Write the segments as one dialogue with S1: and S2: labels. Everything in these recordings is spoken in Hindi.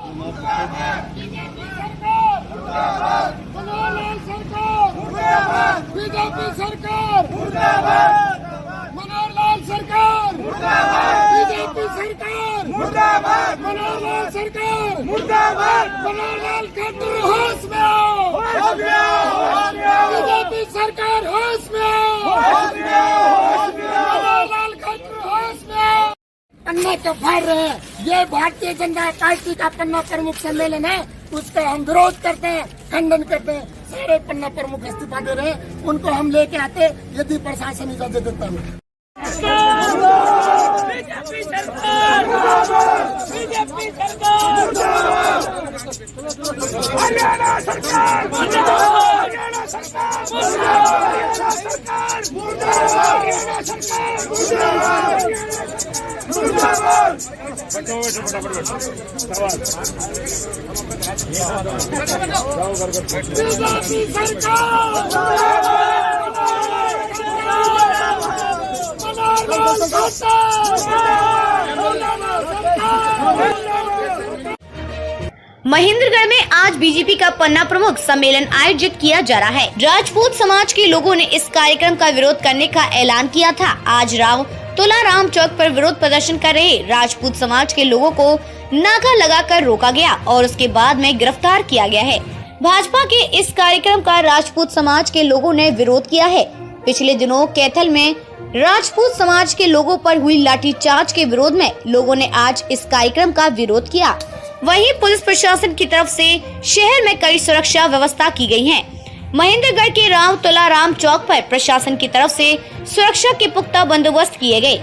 S1: बीजेपी सरकार मनोहरलाल सरकार बीजेपी सरकार मनोहरलाल सरकार मनोहरलाल खट्टर होश में आओ बीजेपी सरकार होश में आओ मनोहरलाल खट्टर होश में आओ। पन्ना तो फाड़ रहे हैं, ये भारतीय जनता पार्टी का पन्ना प्रमुख सम्मेलन है, उसका हम विरोध करते हैं, खंडन करते हैं। सारे पन्ना प्रमुख इस्तीफा दे रहे हैं, उनको हम लेके आते यदि प्रशासन इजाजत देता है।
S2: बीजेपी सरकार बीजेपी सरकार हरियाणा सरकार हरियाणा सरकार हरियाणा सरकार हरियाणा सरकार
S1: बीजेपी सरकार
S3: महेंद्रगढ़ में आज बीजेपी का पन्ना प्रमुख सम्मेलन आयोजित किया जा रहा है। राजपूत समाज के लोगों ने इस कार्यक्रम का विरोध करने का ऐलान किया था। आज राव तुलाराम चौक पर विरोध प्रदर्शन कर रहे राजपूत समाज के लोगों को नाका लगाकर रोका गया और उसके बाद में गिरफ्तार किया गया है। भाजपा के इस कार्यक्रम का राजपूत समाज के लोगों ने विरोध किया है। पिछले दिनों कैथल में राजपूत समाज के लोगों पर हुई लाठीचार्ज के विरोध में लोगों ने आज इस कार्यक्रम का विरोध किया। वहीं पुलिस प्रशासन की तरफ से शहर में कड़ी सुरक्षा व्यवस्था की गई है। महेंद्रगढ़ के राव तुलाराम चौक पर प्रशासन की तरफ से सुरक्षा के पुख्ता बंदोबस्त किए गए।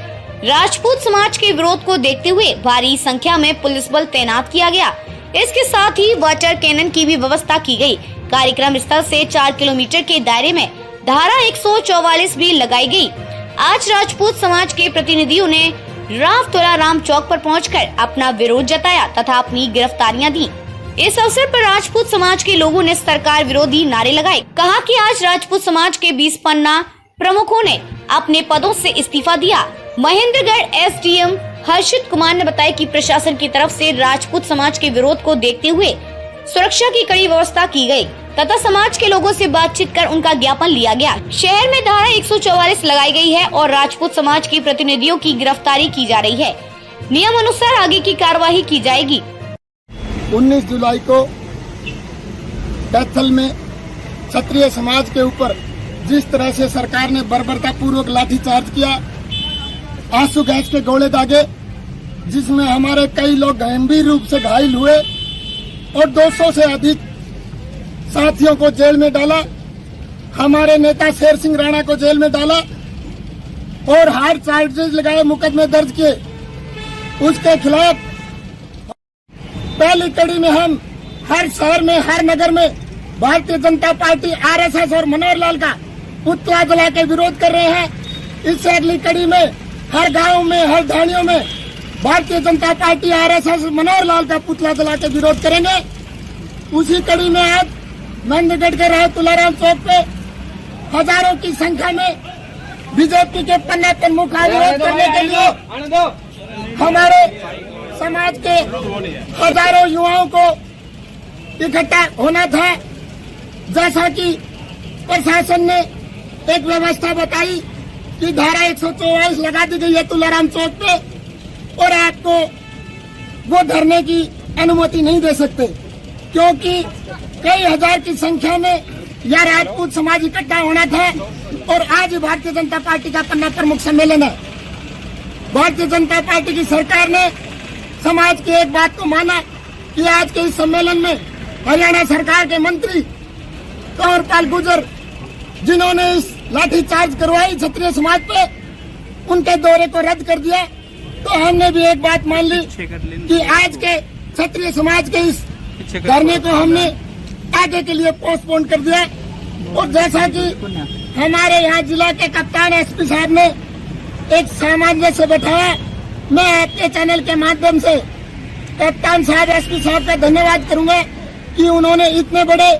S3: राजपूत समाज के विरोध को देखते हुए भारी संख्या में पुलिस बल तैनात किया गया। इसके साथ ही वाटर कैनन की भी व्यवस्था की गई। कार्यक्रम स्थल से 4 किलोमीटर के दायरे में धारा 144 भी लगाई गई। आज राजपूत समाज के प्रतिनिधियों ने राव तुलाराम चौक पर पहुंचकर अपना विरोध जताया तथा अपनी गिरफ्तारियां दी। इस अवसर पर राजपूत समाज के लोगों ने सरकार विरोधी नारे लगाए। कहा कि आज राजपूत समाज के 20 पन्ना प्रमुखों ने अपने पदों से इस्तीफा दिया। महेंद्रगढ़ एसडीएम हर्षित कुमार ने बताया कि प्रशासन की तरफ से राजपूत समाज के विरोध को देखते हुए सुरक्षा की कड़ी व्यवस्था की गई तथा समाज के लोगों से बातचीत कर उनका ज्ञापन लिया गया। शहर में धारा 144 लगाई गई है और राजपूत समाज के प्रतिनिधियों की गिरफ्तारी की जा रही है। नियम अनुसार आगे की कार्यवाही की जाएगी।
S1: 19 जुलाई को कैथल में क्षत्रिय समाज के ऊपर जिस तरह से सरकार ने बर्बरता पूर्वक लाठीचार्ज किया, आंसू गैस के गोले दागे, जिसमें हमारे कई लोग गंभीर रूप से घायल हुए और 200 से अधिक साथियों को जेल में डाला। हमारे नेता शेर सिंह राणा को जेल में डाला और हार्ड चार्जेस लगाए, मुकदमे दर्ज किए। उसके खिलाफ पहली कड़ी में हम हर शहर में, हर नगर में भारतीय जनता पार्टी, आरएसएस और मनोहरलाल का पुतला जला के विरोध कर रहे हैं। इससे अगली कड़ी में हर गांव में, हर ढाणियों में भारतीय जनता पार्टी, आरएसएस, मनोहरलाल का पुतला जला के विरोध करेंगे। उसी कड़ी में आज महेंद्रगढ़ के राव तुलाराम चौक पे हजारों की संख्या में बीजेपी के पन्ना प्रमुख का विरोध करने के लिए हमारे समाज के हजारों युवाओं को इकट्ठा होना था। जैसा कि प्रशासन ने एक व्यवस्था बताई कि धारा 144 लगा दी गई है तुलाराम चौक पे और आपको वो धरने की अनुमति नहीं दे सकते, क्योंकि कई हजार की संख्या में यह राजपूत समाज इकट्ठा होना था और आज भारतीय जनता पार्टी का पन्ना प्रमुख सम्मेलन है। भारतीय जनता पार्टी की सरकार ने समाज की एक बात को माना कि आज के इस सम्मेलन में हरियाणा सरकार के मंत्री कंवरपाल गुर्जर, जिन्होंने इस लाठीचार्ज करवाई क्षत्रिय समाज पे, उनके दौरे को रद्द कर दिया। तो हमने भी एक बात मान ली कि आज के क्षत्रिय समाज के इस धरने को हमने आगे के लिए पोस्टपोन कर दिया। और जैसा कि हमारे यहाँ जिला के कप्तान एसपी साहब ने एक सामंजस्य बैठाया, मैं आपके चैनल के माध्यम से कप्तान साहब, एसपी साहब का धन्यवाद करूंगा कि उन्होंने इतने बड़े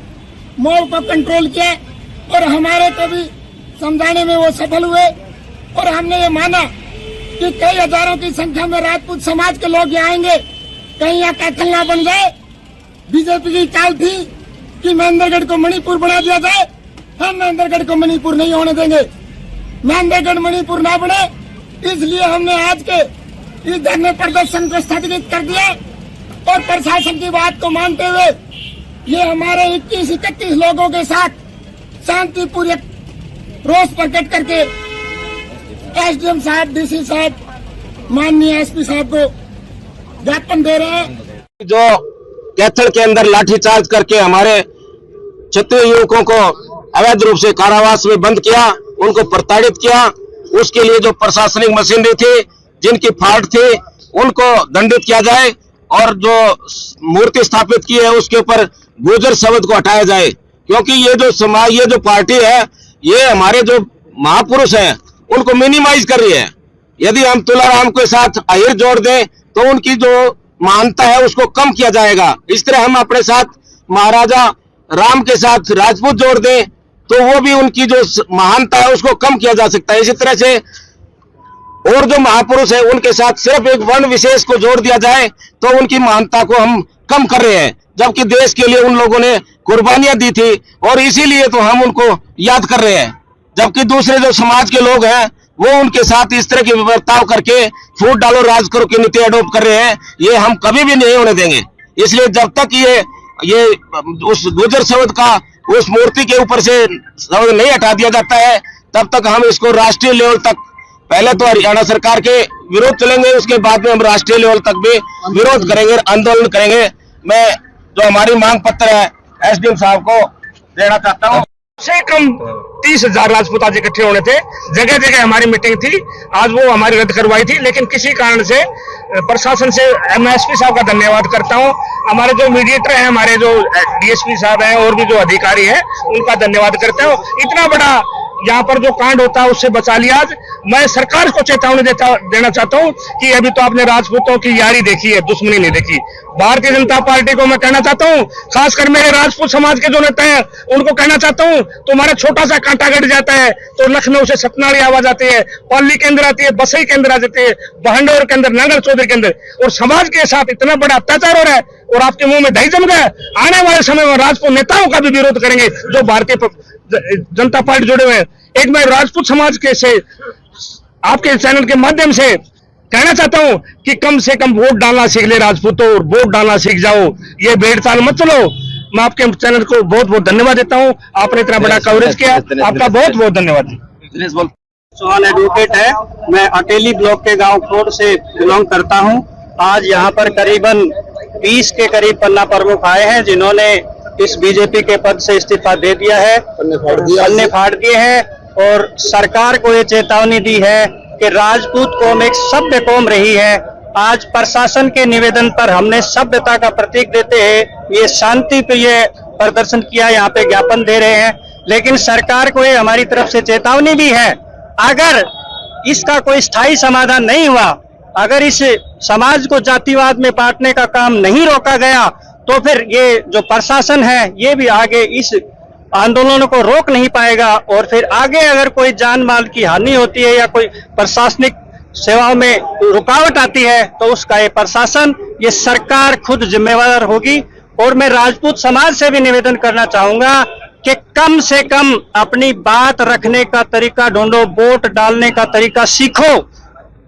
S1: मॉब को कंट्रोल किया और हमारे को भी समझाने में वो सफल हुए। और हमने ये माना कि कई हजारों की संख्या में राजपूत समाज के लोग यहाँ आएंगे कहीं यहाँ कैथल ना बन जाए। बीजेपी की चाल थी कि महेंद्रगढ़ को मणिपुर बना दिया जाए। हम महेंद्रगढ़ को मणिपुर नहीं होने देंगे। महेंद्रगढ़ मणिपुर ना बने, इसलिए हमने आज के इस धरने प्रदर्शन को स्थगित कर दिया और प्रशासन की बात को मानते हुए ये हमारे 21-31 लोगों के साथ शांतिपूर्वक रोष प्रकट करके एसडीएम साहब, डीसी साहब, माननीय एसपी साहब को ज्ञापन दे रहे हैं।
S4: जो कैथल के अंदर लाठीचार्ज करके हमारे क्षत्रिय युवकों को अवैध रूप से कारावास में बंद किया, उनको प्रताड़ित किया, उसके लिए जो प्रशासनिक मशीनरी थी, जिनकी फाल्ट थी, उनको दंडित किया जाए और जो मूर्ति स्थापित की है उसके ऊपर गुर्जर शब्द को हटाया जाए। क्योंकि ये जो समाज, ये जो पार्टी है, ये हमारे जो महापुरुष हैं उनको मिनिमाइज कर रही है। यदि हम तुलाराम के साथ अहिर जोड़ दें तो उनकी जो महानता है उसको कम किया जाएगा। इस तरह हम अपने साथ महाराजा राम के साथ राजपूत जोड़ दें तो वो भी उनकी जो महानता है उसको कम किया जा सकता है। इसी तरह से और जो महापुरुष है उनके साथ सिर्फ एक वर्ण विशेष को जोड़ दिया जाए तो उनकी महानता को हम कम कर रहे हैं, जबकि देश के लिए उन लोगों ने कुर्बानियां दी थी और इसीलिए तो हम उनको याद कर रहे हैं। जबकि दूसरे जो समाज के लोग हैं वो उनके साथ इस तरह की बर्ताव करके फूट डालो राज करो की नीति अडॉप्ट कर रहे हैं, ये हम कभी भी नहीं होने देंगे। इसलिए जब तक ये उस गुर्जर शब्द का उस मूर्ति के ऊपर से शब्द नहीं हटा दिया जाता है, तब तक हम इसको राष्ट्रीय लेवल तक, पहले तो हरियाणा सरकार के विरोध चलेंगे, उसके बाद में हम राष्ट्रीय लेवल तक भी विरोध करेंगे, आंदोलन करेंगे। मैं जो हमारी मांग पत्र है एसडीएम साहब को देना चाहता हूँ।
S2: से कम 30,000 राजपूत आज इकट्ठे होने थे, जगह जगह हमारी मीटिंग थी, आज वो हमारी रद्द करवाई थी। लेकिन किसी कारण से प्रशासन से मैं एसपी साहब का धन्यवाद करता हूं, हमारे जो मीडिएटर हैं, हमारे जो डीएसपी साहब हैं और भी जो अधिकारी हैं उनका धन्यवाद करता हूं। इतना बड़ा यहाँ पर जो कांड होता है उससे बचा लिया। आज मैं सरकार को चेतावनी देना चाहता हूँ कि अभी तो आपने राजपूतों की यारी देखी है, दुश्मनी नहीं देखी। भारतीय जनता पार्टी को मैं कहना चाहता हूँ, खासकर मेरे राजपूत समाज के जो नेता हैं उनको कहना चाहता हूँ, तुम्हारा छोटा सा कांटा गड़ जाता है तो लखनऊ से सतनाड़ी आवाज आती है, पाली के अंदर आती है, बसई के अंदर आ जाती है, बहंडोर के अंदर, नांगल चौधरी के अंदर, और समाज के साथ इतना बड़ा अत्याचार हो रहा है और आपके मुंह में दही जम गया। आने वाले समय में राजपूत नेताओं का भी विरोध करेंगे जो भारतीय जनता पार्टी जुड़े हुए हैं। एक मैं राजपूत समाज के से आपके चैनल के माध्यम से कहना चाहता हूं कि कम से कम वोट डालना सीख ले राजपूतों, वोट डालना सीख जाओ, ये भेड़ चाल मत चलो। मैं आपके चैनल को बहुत बहुत धन्यवाद देता हूं, आपने इतना बड़ा कवरेज किया, आपका बहुत बहुत धन्यवाद।
S5: चौहान एडवोकेट है, मैं अकेली ब्लॉक के गांव कोट से बिलोंग करता हूं। आज यहां पर करीबन 20 के करीब पन्ना प्रमुख आए हैं जिन्होंने इस बीजेपी के पद से इस्तीफा दे दिया है, पन्ने फाड़ दिए हैं और सरकार को ये चेतावनी दी है कि राजपूत कौम एक सभ्य कौम रही है। आज प्रशासन के निवेदन पर हमने सभ्यता का प्रतीक देते हुए ये शांति प्रिय प्रदर्शन किया, यहाँ पे ज्ञापन दे रहे हैं। लेकिन सरकार को ये हमारी तरफ से चेतावनी भी है, अगर इसका कोई स्थायी समाधान नहीं हुआ, अगर इस समाज को जातिवाद में बांटने का काम नहीं रोका गया तो फिर ये जो प्रशासन है ये भी आगे इस आंदोलनों को रोक नहीं पाएगा और फिर आगे अगर कोई जान माल की हानि होती है या कोई प्रशासनिक सेवाओं में रुकावट आती है तो उसका ये प्रशासन, ये सरकार खुद जिम्मेवार होगी। और मैं राजपूत समाज से भी निवेदन करना चाहूंगा कि कम से कम अपनी बात रखने का तरीका ढूंढो, वोट डालने का तरीका सीखो,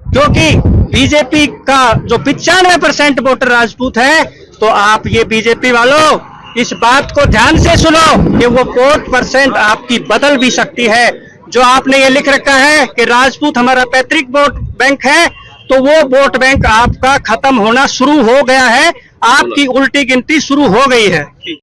S5: क्योंकि बीजेपी का जो 95% वोटर राजपूत है, तो आप ये बीजेपी वालों इस बात को ध्यान से सुनो कि वो वोट % आपकी बदल भी सकती है। जो आपने ये लिख रखा है कि राजपूत हमारा पैतृक वोट बैंक है, तो वो वोट बैंक आपका खत्म होना शुरू हो गया है, आपकी उल्टी गिनती शुरू हो गई है।